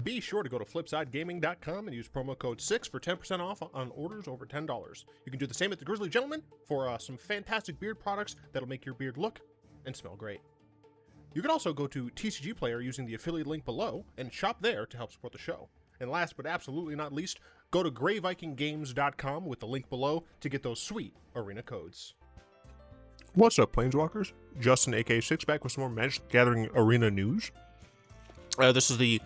Be sure to go to flipsidegaming.com and use promo code 6 for 10% off on orders over $10. You can do the same at the Grizzly Gentleman for some fantastic beard products that'll make your beard look and smell great. You can also go to TCG Player using the affiliate link below and shop there to help support the show. And last but absolutely not least, go to greyvikinggames.com with the link below to get those sweet arena codes. What's up, Planeswalkers? Justin, aka Sixpack, with some more Magic the Gathering arena news. This is the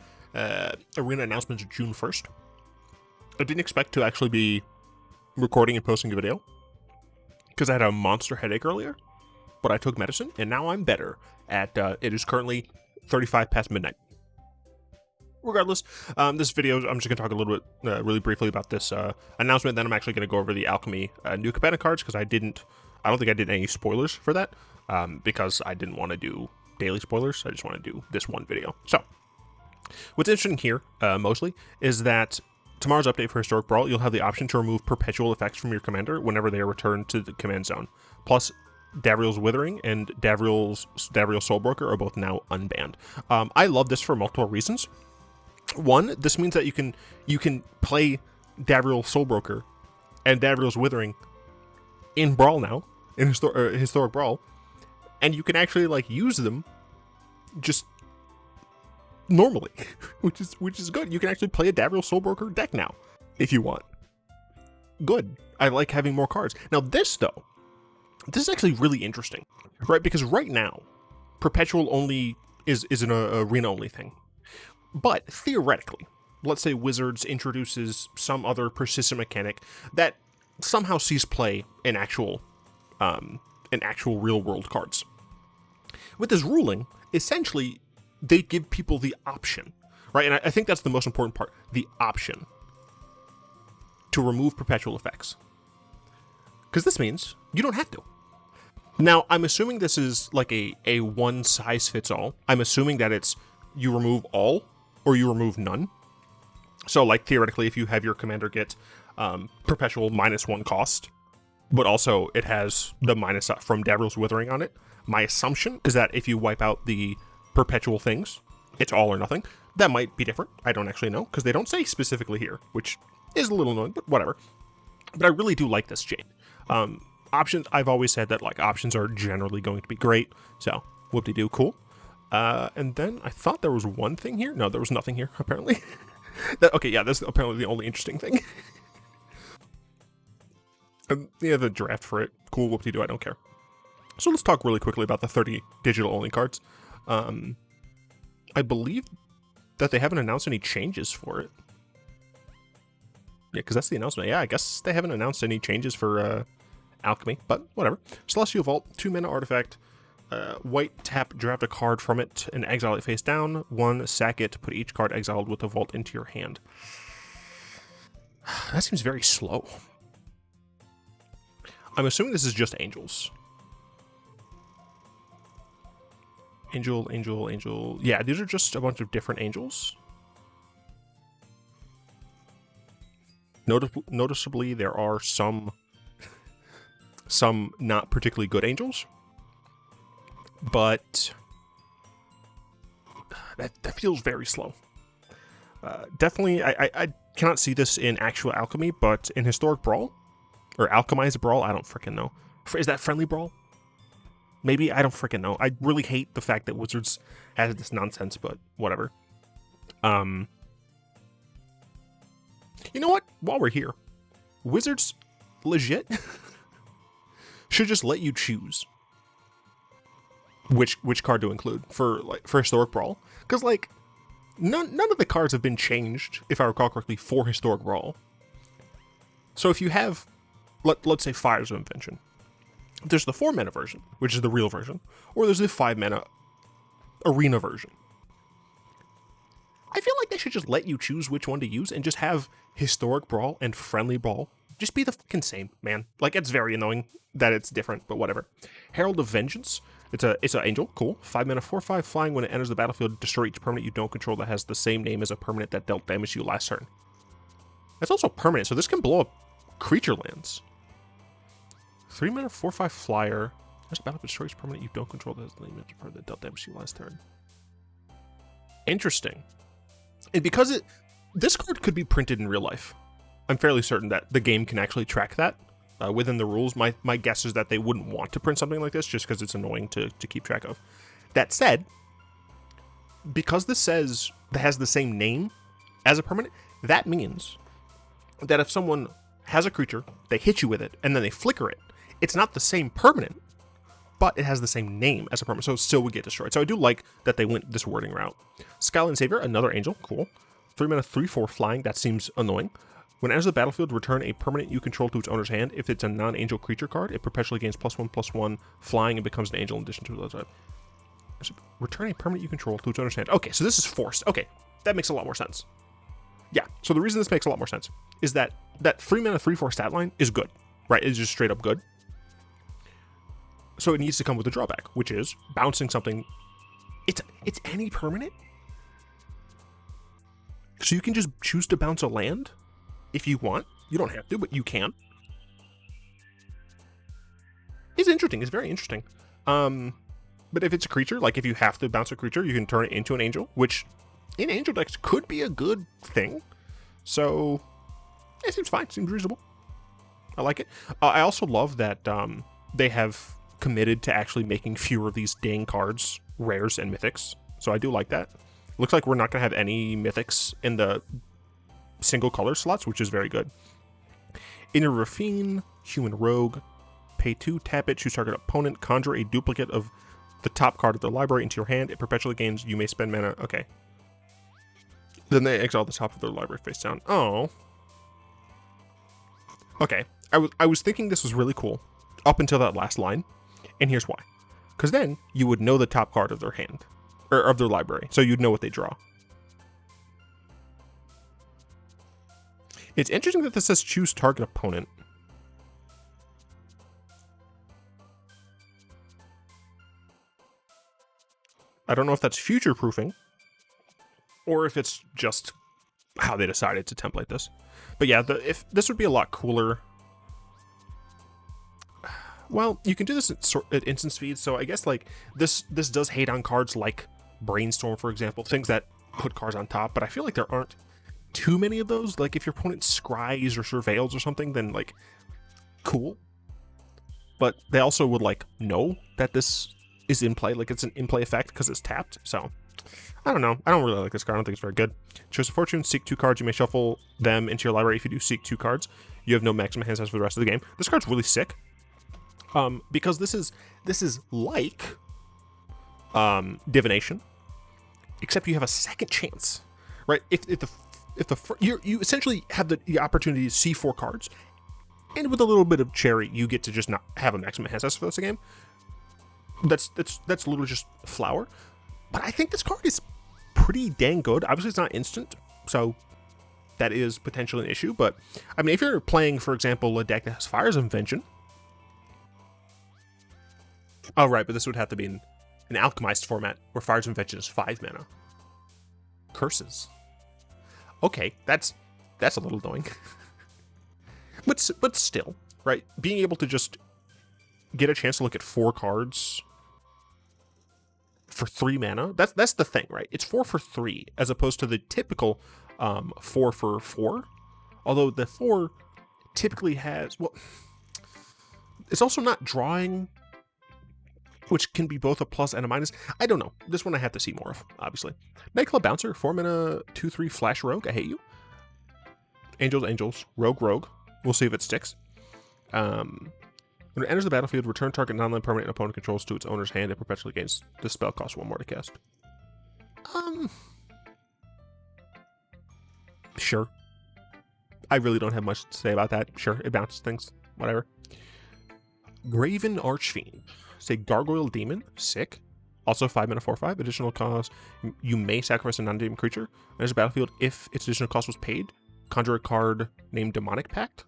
arena announcements June 1st. I didn't expect to actually be recording and posting a video because I had a monster headache earlier, but I took medicine and now I'm better at, it is currently 35 past midnight. Regardless, this video, I'm just going to talk a little bit, really briefly about this announcement, then I'm actually going to go over the Alchemy new Capenna cards, because I don't think I did any spoilers for that, because I didn't want to do daily spoilers, I just want to do this one video. So, what's interesting here, mostly, is that tomorrow's update for Historic Brawl, you'll have the option to remove perpetual effects from your commander whenever they are returned to the command zone. Plus, Davriel's Withering and Davriel's Soulbroker are both now unbanned. I love this for multiple reasons. One, this means that you can play Davriel's Soulbroker and Davriel's Withering in Brawl now, in Historic Brawl, and you can actually like use them just normally, which is good. You can actually play a Davriel Soulbroker deck now if you want. Good. I like having more cards. Now this though, this is actually really interesting, right? Because right now, Perpetual only is an arena only thing. But theoretically, let's say Wizards introduces some other persistent mechanic that somehow sees play in actual real world cards. With this ruling, essentially, they give people the option, right? And I think that's the most important part, the option to remove perpetual effects. Because this means you don't have to. Now, I'm assuming this is like a one size fits all. I'm assuming that it's you remove all or you remove none. So like theoretically, if you have your commander get perpetual -1 cost, but also it has the minus from Davriel's Withering on it, my assumption is that if you wipe out the perpetual things, it's all or nothing. That might be different. I don't actually know, because they don't say specifically here, which is a little annoying, but whatever. But I really do like this change. Options, I've always said that like options are generally going to be great, so whoop-de-doo, cool. And then I thought there was one thing here. No, there was nothing here, apparently. Okay, yeah, that's apparently the only interesting thing. Yeah, the draft for it. Cool, whoop-de-doo, I don't care. So let's talk really quickly about the 30 digital-only cards. I believe that they haven't announced any changes for it. Yeah, because that's the announcement. Yeah, I guess they haven't announced any changes for Alchemy, but whatever. Celestial Vault, 2-mana artifact. White, tap, draft a card from it and exile it face down. 1, sack it, put each card exiled with the vault into your hand. That seems very slow. I'm assuming this is just angels. Angel. Yeah, these are just a bunch of different angels. Noticeably, there are some not particularly good angels. But that feels very slow. Definitely, I cannot see this in actual Alchemy, but in Historic Brawl, or Alchemized Brawl, I don't freaking know. Is that Friendly Brawl? Maybe, I don't freaking know. I really hate the fact that Wizards has this nonsense, but whatever. You know what? While we're here, Wizards legit should just let you choose which card to include for Historic Brawl, because like none of the cards have been changed, if I recall correctly, for Historic Brawl. So if you have, let's say, Fires of Invention, there's the 4-mana version, which is the real version, or there's the 5-mana arena version. I feel like they should just let you choose which one to use and just have Historic Brawl and Friendly Brawl just be the fucking same, man. Like, it's very annoying that it's different, but whatever. Herald of Vengeance. It's an angel, cool. 5-mana, 4/5 flying. When it enters the battlefield, destroy each permanent you don't control that has the same name as a permanent that dealt damage to you last turn. That's also permanent, so this can blow up creature lands. 3-mana, 4/5 flyer. As a battlefield destroys permanent you don't control that has the name as a permanent that dealt damage to you last turn. Interesting. And because this card could be printed in real life, I'm fairly certain that the game can actually track that within the rules. My guess is that they wouldn't want to print something like this just because it's annoying to keep track of. That said, because this says that has the same name as a permanent, that means that if someone has a creature, they hit you with it, and then they flicker it, it's not the same permanent, but it has the same name as a permanent, so it still would get destroyed. So I do like that they went this wording route. Skyline Savior, another angel, cool. 3 mana, 3/4 flying, that seems annoying. When it enters the battlefield, return a permanent you control to its owner's hand. If it's a non-angel creature card, it perpetually gains +1/+1 flying and becomes an angel in addition to the other side. Return a permanent you control to its owner's hand. Okay, so this is forced. Okay, that makes a lot more sense. Yeah, so the reason this makes a lot more sense is that 3 mana 3/4 stat line is good, right? It's just straight up good. So it needs to come with a drawback, which is bouncing something. It's any permanent. So you can just choose to bounce a land if you want. You don't have to, but you can. It's interesting. It's very interesting. But if it's a creature, like if you have to bounce a creature, you can turn it into an angel, which in angel decks could be a good thing. So it seems fine. Seems reasonable. I like it. I also love that they have committed to actually making fewer of these dang cards, rares and mythics. So I do like that. Looks like we're not going to have any mythics in the single color slots, which is very good. Inner Raffine, Human Rogue, pay 2, tap it, choose target opponent, conjure a duplicate of the top card of the library into your hand. It perpetually gains, you may spend mana. Okay. Then they exile the top of their library face down. Oh. Okay. I was thinking this was really cool up until that last line. And here's why. Because then you would know the top card of their hand. Or of their library. So you'd know what they draw. It's interesting that this says choose target opponent. I don't know if that's future proofing or if it's just how they decided to template this. But yeah, if this would be a lot cooler. Well, you can do this at instant speed, so I guess like this does hate on cards like Brainstorm, for example, things that put cards on top, but I feel like there aren't too many of those. Like if your opponent scries or surveils or something, then like cool. But they also would like know that this is in play, like it's an in-play effect because it's tapped. So I don't know. I don't really like this card. I don't think it's very good. Choose a fortune, seek 2 cards. You may shuffle them into your library. If you do seek 2 cards, you have no maximum hand size for the rest of the game. This card's really sick. Because this is like divination, except you have a second chance, right? You essentially have the opportunity to see 4 cards, and with a little bit of cherry, you get to just not have a maximum hand size for this game. That's literally just flour. But I think this card is pretty dang good. Obviously, it's not instant, so that is potentially an issue. But I mean, if you're playing, for example, a deck that has Fires of Vengeance. Oh, right, but this would have to be in an alchemized format where Fires of Vengeance is 5 mana. Curses. Okay, that's a little annoying. but still, right? Being able to just get a chance to look at 4 cards for 3 mana, that's the thing, right? It's 4 for 3 as opposed to the typical 4 for 4. Although the 4 typically has, well, it's also not drawing, which can be both a plus and a minus. I don't know. This one I have to see more of, obviously. Nightclub Bouncer, 4 mana, 2/3 Flash Rogue. I hate you. Angels, Rogue. We'll see if it sticks. When it enters the battlefield, return target non-land permanent opponent controls to its owner's hand. It perpetually gains. This spell costs 1 more to cast. Sure. I really don't have much to say about that. Sure, it bounces things. Whatever. Graven Archfiend. Say Gargoyle Demon. Sick. Also 5 mana 4/5. Additional cost. You may sacrifice a non-demon creature. Enters the battlefield if its additional cost was paid. Conjure a card named Demonic Pact.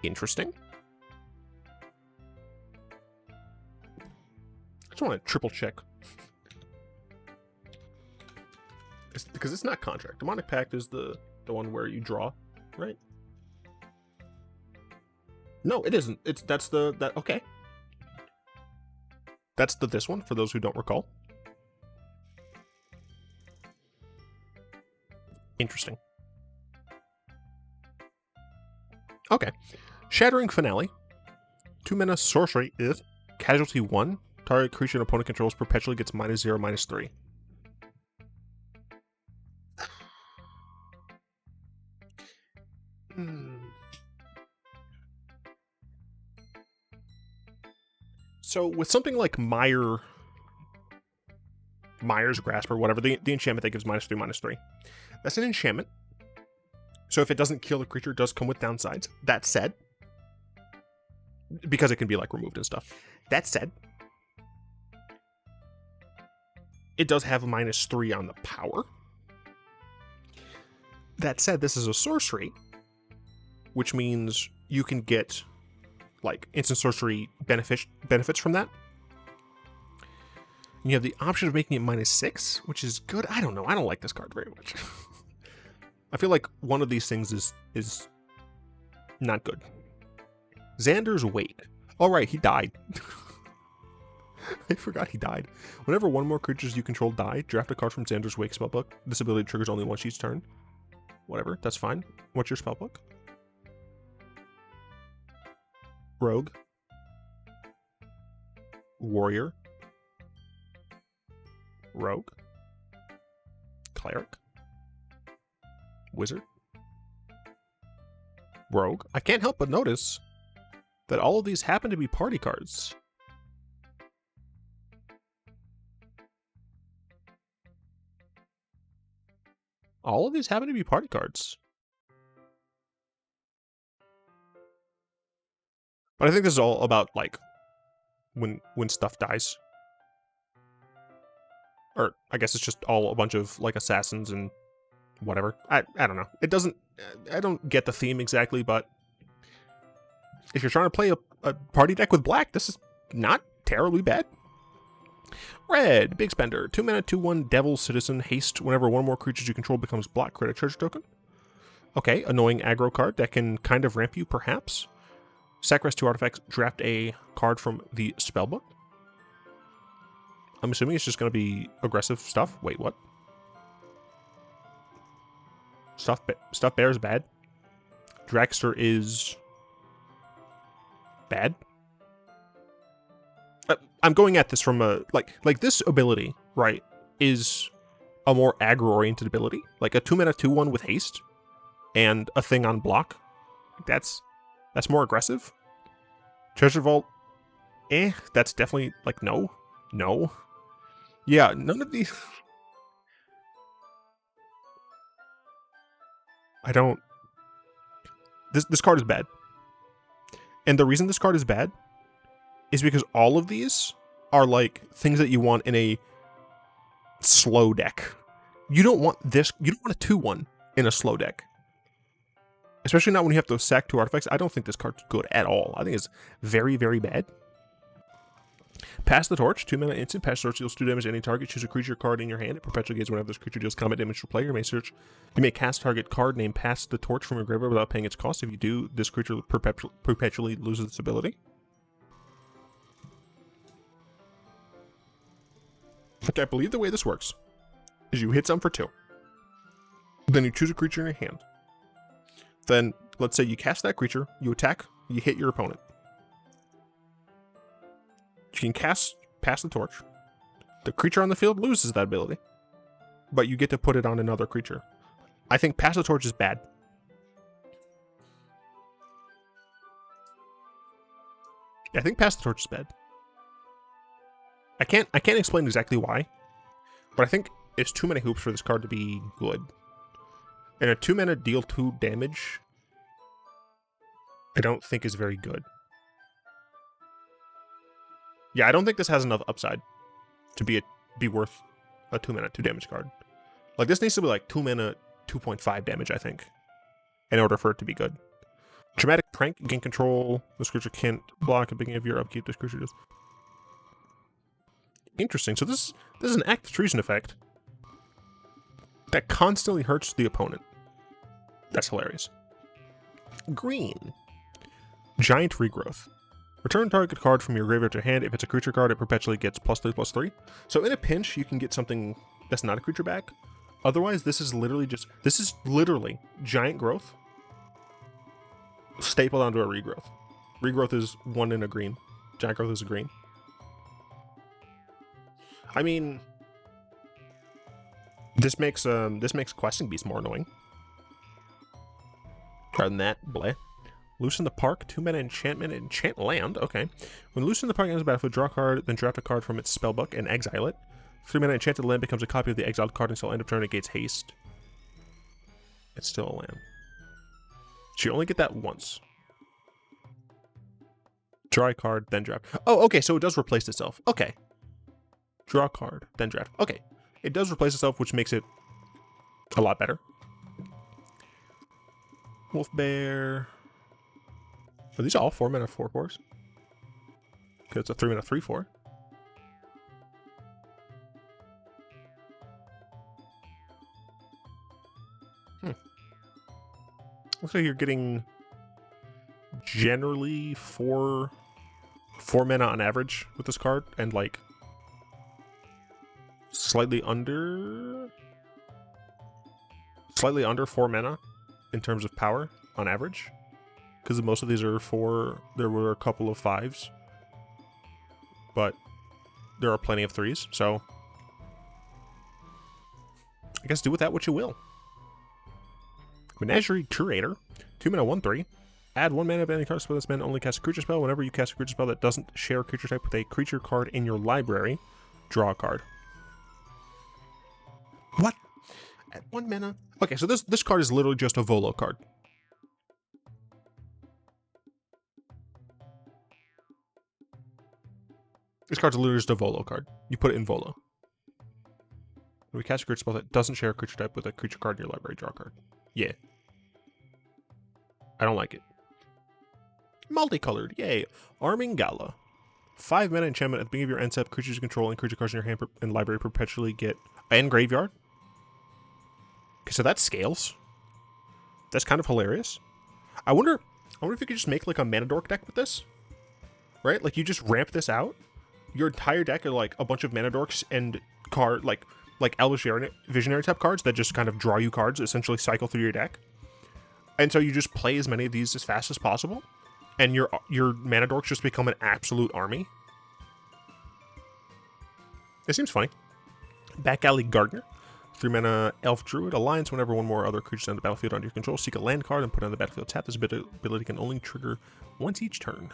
Interesting. I just want to triple check. Because it's not contract. Demonic Pact is the one where you draw, right? No, it isn't. Okay. That's this one, for those who don't recall. Interesting. Okay. Shattering Finale. 2 mana sorcery is casualty 1. Target creature an opponent controls perpetually gets -0, -3. So with something like Myers Grasp or whatever, the enchantment that gives -3, -3. That's an enchantment. So if it doesn't kill the creature, it does come with downsides. That said, because it can be like removed and stuff. That said, it does have -3 on the power. That said, this is a sorcery, which means you can get like instant sorcery benefits from that. And you have the option of making it -6, which is good. I don't know. I don't like this card very much. I feel like one of these things is not good. Xander's Wake. All right, he died. I forgot he died. Whenever one more creatures you control die, draft a card from Xander's Wake spellbook. This ability triggers only once each turn. Whatever, that's fine. What's your spellbook? Rogue. Warrior. Rogue. Cleric. Wizard. Rogue. I can't help but notice that all of these happen to be party cards. All of these happen to be party cards. But I think this is all about, like, when stuff dies. Or, I guess it's just all a bunch of, like, assassins and whatever. I don't know. It doesn't... I don't get the theme exactly, but if you're trying to play a party deck with black, this is not terribly bad. Red, Big Spender. 2 mana, 2/1, Devil Citizen, haste. Whenever one more creatures you control becomes block, create a treasure token. Okay, annoying aggro card that can kind of ramp you, perhaps. Sacrifice 2 artifacts, draft a card from the spellbook. I'm assuming it's just going to be aggressive stuff. Wait, what? Stuff Bear is bad. Dragster is bad. I'm going at this from a like this ability, right, is a more aggro-oriented ability. Like a 2 mana 2/1 with haste and a thing on block. That's more aggressive. Treasure Vault, that's definitely like no. Yeah, none of these. I don't. This card is bad. And the reason this card is bad is because all of these are like things that you want in a slow deck. You don't want this. You don't want a 2/1 in a slow deck. Especially not when you have to sack 2 artifacts. I don't think this card's good at all. I think it's very, very bad. Pass the Torch. 2 mana instant. Pass the Torch deals 2 damage to any target. Choose a creature card in your hand. It perpetually gains whenever this creature deals combat damage to a player. You may cast target card named Pass the Torch from your graveyard without paying its cost. If you do, this creature perpetually loses its ability. Okay, I believe the way this works is you hit some for 2. Then you choose a creature in your hand. Then, let's say you cast that creature, you attack, you hit your opponent. You can Pass the Torch. The creature on the field loses that ability, but you get to put it on another creature. I think Pass the Torch is bad. I think Pass the Torch is bad. I can't explain exactly why, but I think it's too many hoops for this card to be good. And a 2 mana deal 2 damage, I don't think is very good. Yeah, I don't think this has enough upside to be worth a 2 mana 2 damage card. Like this needs to be like 2 mana 2.5 damage, I think, in order for it to be good. Traumatic Prank, gain control. This creature can't block at the beginning of your upkeep. This creature does. Interesting. So this is an Act of Treason effect that constantly hurts the opponent. That's hilarious. Green. Giant Regrowth. Return target card from your graveyard to your hand. If it's a creature card, it perpetually gets +3/+3. So in a pinch, you can get something that's not a creature back. Otherwise, this is literally giant growth stapled onto a regrowth. Regrowth is 1 in a green. Giant growth is a green. I mean, this makes Questing Beast more annoying. Rather than that, bleh. Loosen the Park, 2-mana enchantment, enchant land. Okay. When loosen the Park enters the battlefield, draw a card, then draft a card from its spellbook and exile it. 3-mana enchanted land becomes a copy of the exiled card until end of turn. It gains haste. It's still a land. So you only get that once. Draw a card, then draft. Oh, okay, so it does replace itself. Okay. Draw a card, then draft. Okay. It does replace itself, which makes it a lot better. Wolf Bear. Are these all 4-mana 4/4s? Because it's a 3-mana 3/4. Looks like you're getting generally 4 mana on average with this card, and like slightly under 4 mana in terms of power on average, because most of these are 4. There were a couple of 5s, but there are plenty of 3s, so I guess do with that what you will. Menagerie Curator, 2-mana 1/3. Add 1 mana of any card spell that's meant only cast a creature spell. Whenever you cast a creature spell that doesn't share a creature type with a creature card in your library, draw a card. What? At 1 mana? Okay, so this card is literally just a Volo card. This card's literally just a Volo card. You put it in Volo. When we cast a creature spell that doesn't share a creature type with a creature card in your library, draw a card. Yeah. I don't like it. Multicolored, yay. Arming Gala. 5 mana enchantment at the beginning of your end step. Creatures you control and creature cards in your hand and library perpetually get... And graveyard. Okay, so that scales. That's kind of hilarious. I wonder if you could just make like a Mana Dork deck with this. Right? Like you just ramp this out. Your entire deck are like a bunch of Mana Dorks and card like Elvish Visionary type cards that just kind of draw you cards, essentially cycle through your deck. And so you just play as many of these as fast as possible, and your Mana Dorks just become an absolute army. It seems funny. Back Alley Gardener. 3 mana Elf Druid. Alliance. Whenever one more other creature on the battlefield under your control, seek a land card and put it on the battlefield tap. This ability can only trigger once each turn.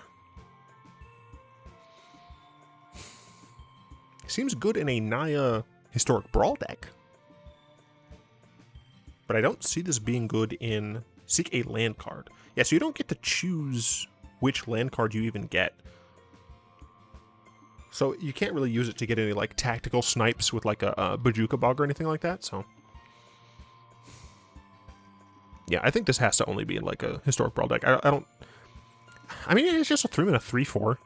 Seems good in a Naya Historic Brawl deck. But I don't see this being good in Seek a Land card. Yeah, so you don't get to choose which land card you even get. So you can't really use it to get any like tactical snipes with like a Bajuka Bog or anything like that, so... Yeah, I think this has to only be in like a Historic Brawl deck. I mean, it's just a 3 mana 3/4.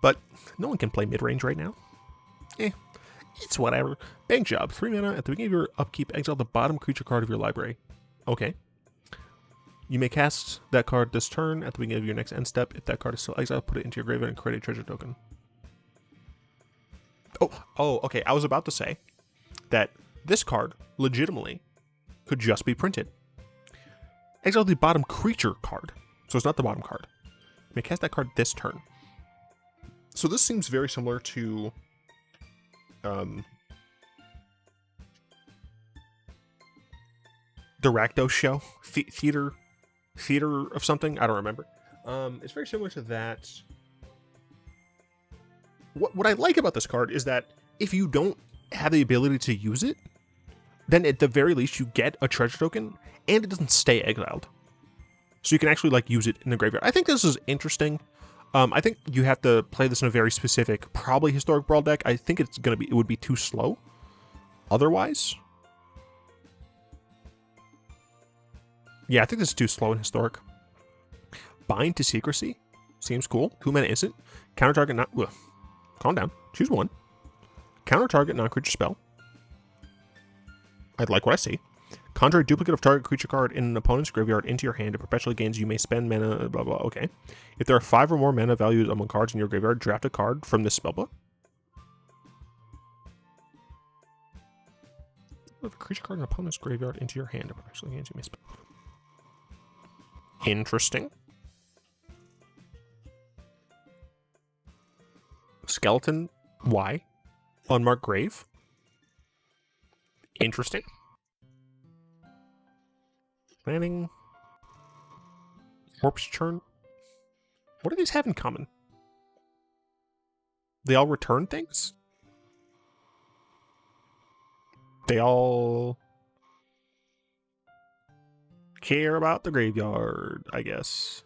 But no one can play mid-range right now. It's whatever. Bank Job, 3 mana. At the beginning of your upkeep, exile the bottom creature card of your library. Okay. You may cast that card this turn. At the beginning of your next end step, if that card is still exiled, put it into your graveyard and create a treasure token. Oh, okay. I was about to say that this card, legitimately, could just be printed. Exile the bottom creature card. So it's not the bottom card. You may cast that card this turn. So this seems very similar to... the Rakdos show? Theater of something? I don't remember. It's very similar to that. What I like about this card is that if you don't have the ability to use it, then at the very least you get a treasure token, and it doesn't stay exiled. So you can actually like use it in the graveyard. I think this is interesting. I think you have to play this in a very specific, probably Historic Brawl deck. I think it would be too slow otherwise. Yeah, I think this is too slow in Historic. Bind to Secrecy seems cool. 2 mana instant. Counter target not... Ugh. Calm down. Choose one. Counter target non-creature spell. I'd like what I see. Conjure a duplicate of target creature card in an opponent's graveyard into your hand. It perpetually gains. You may spend mana, blah, blah. Okay. If there are 5 or more mana values among cards in your graveyard, draft a card from this spellbook. Put a creature card in an opponent's graveyard into your hand. Actually, you may spell. Interesting. Skeleton Y. Unmarked grave. Interesting. Planning. Corpse churn. What do these have in common? They all return things? They all care about the graveyard, I guess.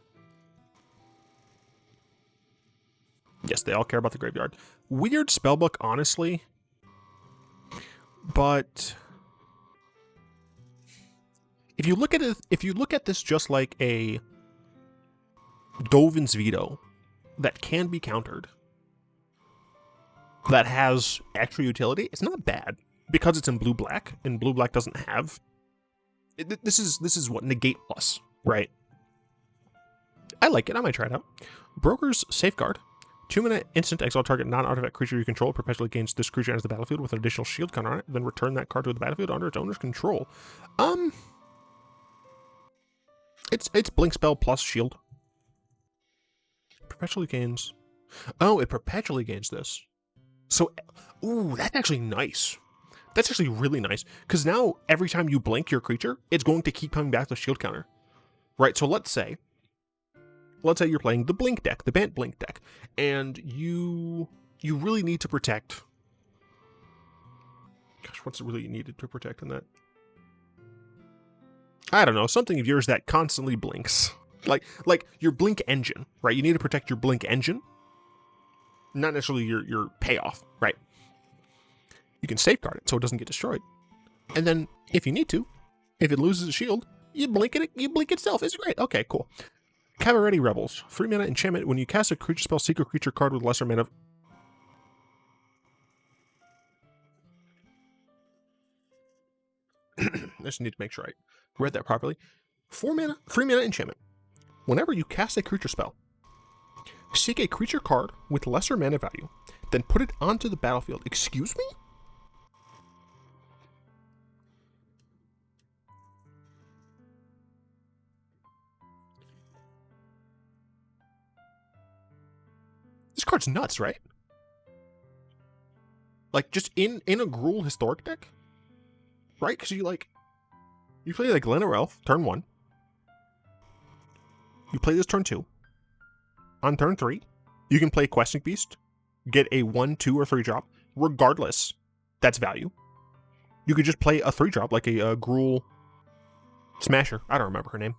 Yes, they all care about the graveyard. Weird spellbook, honestly. But if you look at it, if you look at this just like a Dovin's Veto that can be countered, that has extra utility, it's not bad because it's in blue-black, and blue-black doesn't have. This is what negate plus, right? I like it. I might try it out. Broker's Safeguard. 2-minute instant exile target non-artifact creature you control perpetually gains this creature enters the battlefield with an additional shield counter on it, then return that card to the battlefield under its owner's control. It's blink spell plus shield. Perpetually gains. Oh, it perpetually gains this. So, ooh, that's actually nice. That's actually really nice, because now every time you blink your creature, it's going to keep coming back to shield counter. Right, so let's say you're playing the blink deck, the Bant blink deck, and you really need to protect. Gosh, what's really needed to protect in that? I don't know, something of yours that constantly blinks. Like your blink engine, right? You need to protect your blink engine, not necessarily your payoff, right? You can safeguard it so it doesn't get destroyed. And then if you need to, if it loses a shield, you blink itself. It's great. Okay, cool. Cabaretti Rebels. 3-mana enchantment. When you cast a creature spell, seek a creature card with lesser mana. I just need to make sure I read that properly. 3-mana enchantment. Whenever you cast a creature spell, seek a creature card with lesser mana value, then put it onto the battlefield. Excuse me? This card's nuts, right? Like, just in a Gruul historic deck? Right? Because you play like Glenor Elf, turn 1. You play this turn 2. On turn 3, you can play Questing Beast, get a 1, 2, or 3 drop. Regardless, that's value. You could just play a 3 drop, like a Gruul Smasher. I don't remember her name.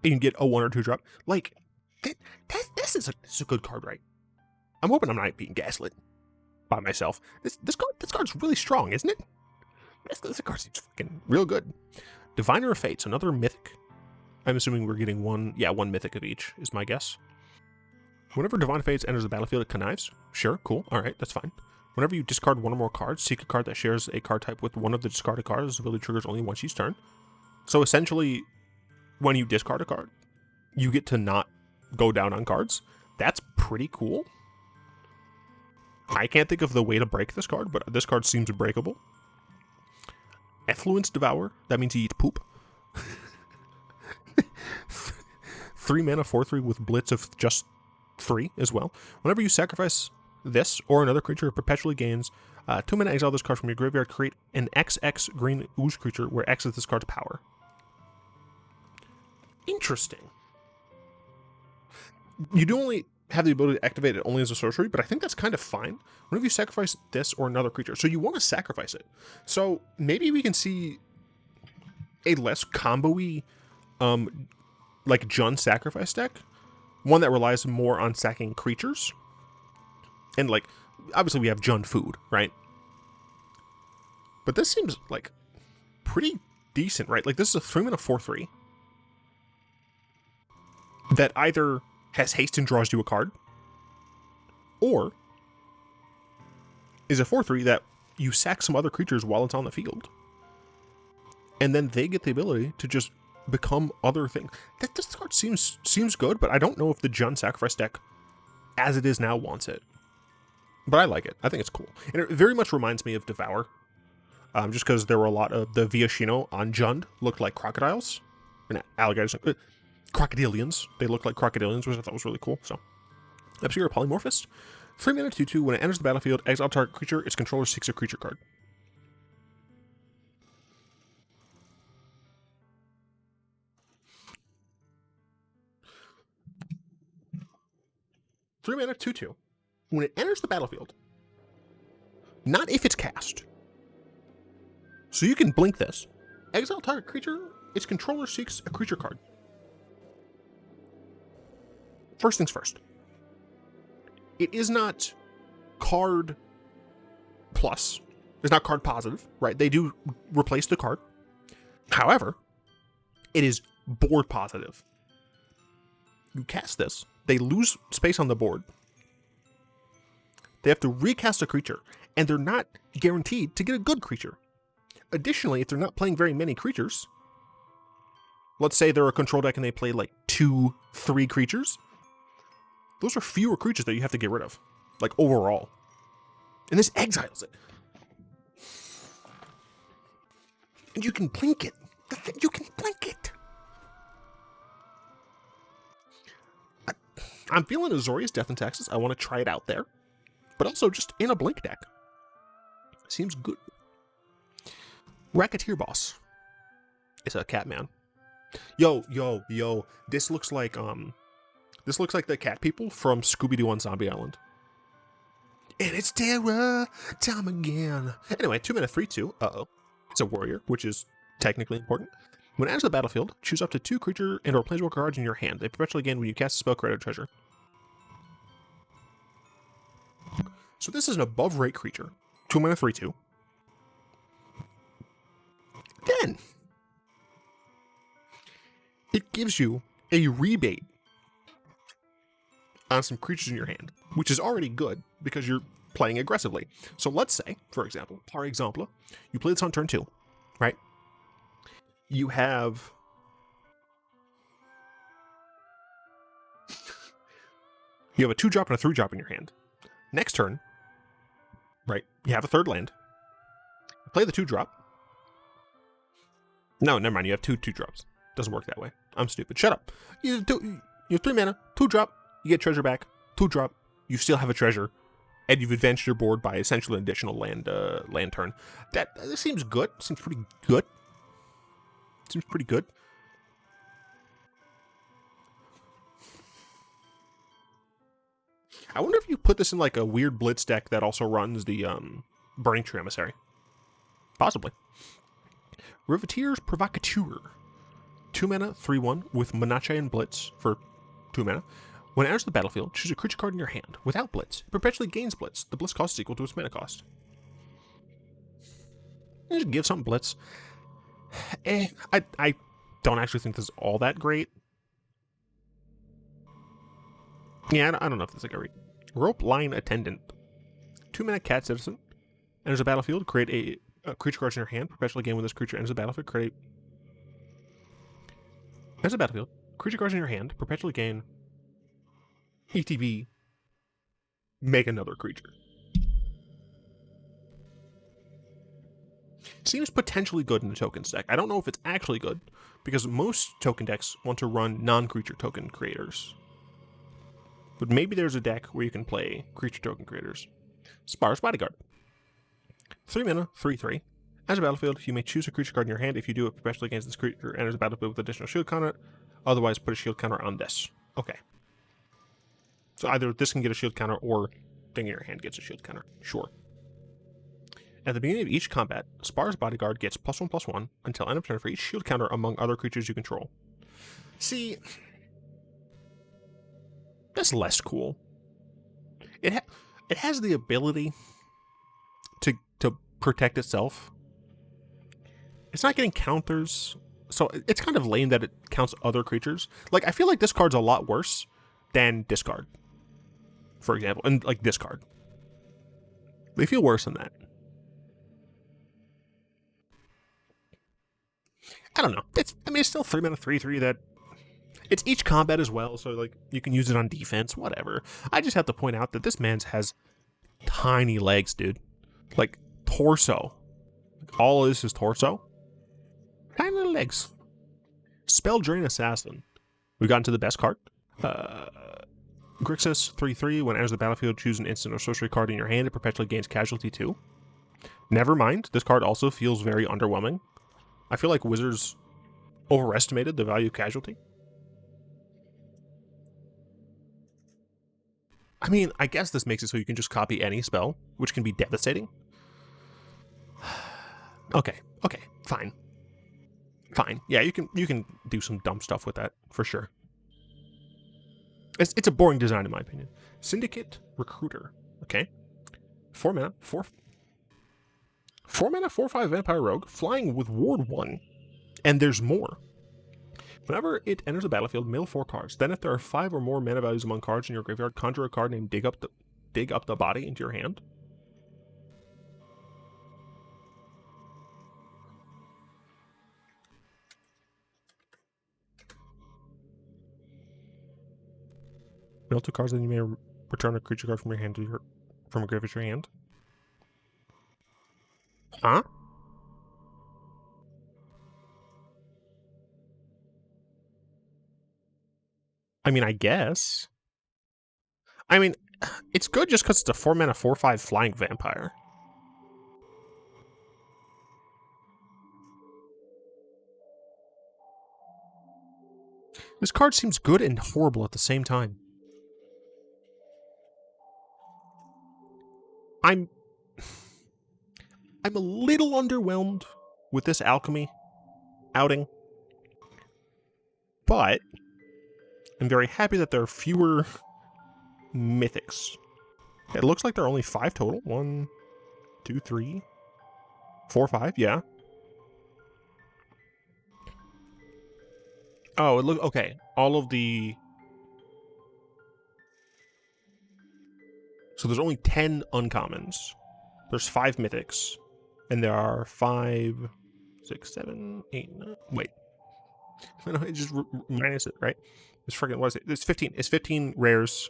You can get a 1 or 2 drop. Like, this is a good card, right? I'm hoping I'm not being gaslit by myself. This card's really strong, isn't it? This card seems fucking real good. Diviner of Fates, another mythic. I'm assuming we're getting one mythic of each, is my guess. Whenever Divine Fates enters the battlefield, it connives. Sure, cool, alright, that's fine. Whenever you discard one or more cards, seek a card that shares a card type with one of the discarded cards. This ability triggers only once each turn. So essentially, when you discard a card, you get to not go down on cards. That's pretty cool. I can't think of the way to break this card, but this card seems breakable. Effluence Devour, that means you eat poop. 3-mana 4/3 with Blitz of just 3 as well. Whenever you sacrifice this or another creature, it perpetually gains 2-mana, exile this card from your graveyard, create an XX green ooze creature where X is this card's power. Interesting. You do only have the ability to activate it only as a sorcery, but I think that's kind of fine. Whenever you sacrifice this or another creature, so you want to sacrifice it. So maybe we can see a less combo-y, like Jund sacrifice deck, one that relies more on sacking creatures. And like, obviously we have Jund food, right? But this seems like pretty decent, right? Like this is a 3-mana 4/3 that either has haste and draws you a card, or is a 4/3 that you sack some other creatures while it's on the field, and then they get the ability to just become other things. This card seems good, but I don't know if the Jund sacrifice deck, as it is now, wants it. But I like it. I think it's cool. And it very much reminds me of Devour. Just because there were a lot of the Viashino on Jund looked like crocodiles. Or not alligators. Crocodilians. They look like crocodilians, which I thought was really cool. So, up to your Polymorphist. 3 mana 2/2. When it enters the battlefield, exile target creature. Its controller seeks a creature card. Three mana 2/2. When it enters the battlefield, not if it's cast. So you can blink this. Exile target creature. Its controller seeks a creature card. First things first. It is not card plus. It's not card positive, right? They do replace the card. However, it is board positive. You cast this, they lose space on the board. They have to recast a creature, and they're not guaranteed to get a good creature. Additionally, if they're not playing very many creatures, let's say they're a control deck and they play like 2-3 creatures, those are fewer creatures that you have to get rid of, like overall. And this exiles it. And you can blink it. You can blink it. I'm feeling Azorius Death in Texas. I want to try it out there. But also just in a blink deck. Seems good. Racketeer Boss. It's a cat man. Yo. This looks like the cat people from Scooby-Doo on Zombie Island. And it's terror time again. Anyway, 2 mana 3/2. It's a warrior, which is technically important. When it enters the battlefield, choose up to 2 creature and/or planeswalker cards in your hand. They perpetually gain when you cast a spell, create a treasure. So this is an above rate creature. 2 mana 3/2. Then it gives you a rebate on some creatures in your hand, which is already good because you're playing aggressively. So let's say, for example, you play this on turn 2, right? You have a 2-drop and a 3-drop in your hand. Next turn, right? You have a 3rd land. You play the 2-drop. No, never mind. You have 2 2-drops. Doesn't work that way. I'm stupid. Shut up. You have 3 mana, 2-drop. You get treasure back. 2-drop. You still have a treasure, and you've advanced your board by essentially an additional land turn. That seems good. Seems pretty good. Seems pretty good. I wonder if you put this in like a weird blitz deck that also runs the Burning Tree Emissary. Possibly. Riveteer's Provocateur. 2 mana, 3/1 with Menache and Blitz for 2 mana. When it enters the battlefield, choose a creature card in your hand. Without Blitz, it perpetually gains Blitz. The Blitz cost is equal to its mana cost. Just give something Blitz. I don't actually think this is all that great. Yeah, I don't know if this is a great. Rope Line Attendant. 2 mana cat citizen. Enters the battlefield, create a creature card in your hand. Perpetually gain when this creature enters the battlefield. Enters the battlefield. Creature cards in your hand. Perpetually gain ETB. Make another creature. Seems potentially good in the tokens deck. I don't know if it's actually good, because most token decks want to run non-creature token creators. But maybe there's a deck where you can play creature token creators. Spar's Bodyguard. 3 mana, 3/3. As a battlefield, you may choose a creature card in your hand. If you do, it perpetually against this creature enters the battlefield with additional shield counter. Otherwise, put a shield counter on this. Okay. So either this can get a shield counter, or thing in your hand gets a shield counter. Sure. At the beginning of each combat, Spar's Bodyguard gets +1/+1 until end of turn for each shield counter among other creatures you control. See, that's less cool. It has the ability to protect itself. It's not getting counters, so it's kind of lame that it counts other creatures. Like, I feel like this card's a lot worse than discard, for example, and like discard. They feel worse than that. I don't know. It's still 3 mana 3/3 that it's each combat as well, so like you can use it on defense, whatever. I just have to point out that this man's has tiny legs, dude. Like, torso. Like, all this is torso. Tiny little legs. Spell Drain Assassin. We got into the best card. Grixis 3/3. When it enters the battlefield, choose an instant or sorcery card in your hand. It perpetually gains casualty 2. Never mind. This card also feels very underwhelming. I feel like Wizards overestimated the value of casualty. I mean, I guess this makes it so you can just copy any spell, which can be devastating. Okay, fine. Fine. Yeah, you can do some dumb stuff with that, for sure. It's a boring design in my opinion. Syndicate Recruiter. Okay. 4 mana, 4/5 Vampire Rogue, flying with Ward 1. And there's more. Whenever it enters the battlefield, mill 4 cards. Then if there are 5 or more mana values among cards in your graveyard, conjure a card named Dig Up the Body into your hand. Mill 2 cards, then you may return a creature card from your hand to from a graveyard to your hand. Huh? I mean, I guess. I mean, it's good just because it's a 4 mana 4/5 flying vampire. This card seems good and horrible at the same time. I'm a little underwhelmed with this Alchemy outing, but I'm very happy that there are fewer mythics. It looks like there are only 5 total. 1, 2, 3, 4, 5. Yeah. Oh, it look okay. All of the. So there's only 10 uncommons. There's 5 mythics, and there are 5, 6, 7, 8. 9. Wait. No, it just minus it, right? It's freaking, what is it? It's 15. It's 15 rares,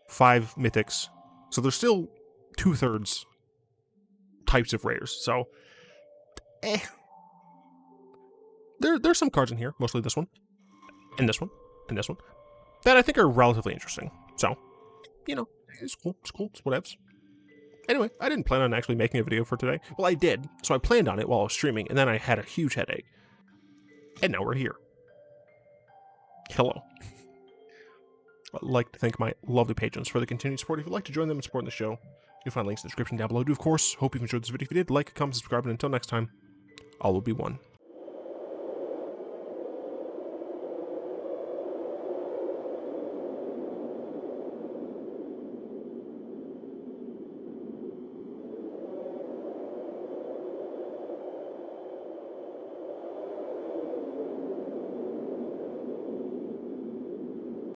5 mythics. So there's still 2/3 types of rares. So, There's some cards in here, mostly this one, and this one, and this one, that I think are relatively interesting. So, you know, it's cool. It's cool. It's whatevs. Anyway, I didn't plan on actually making a video for today. Well, I did. So I planned on it while I was streaming, and then I had a huge headache. And now we're here. Hello. I'd like to thank my lovely patrons for the continued support. If you'd like to join them and support the show, you'll find links in the description down below. Do, of course, hope you've enjoyed this video. If you did, like, comment, subscribe, and until next time, all will be one.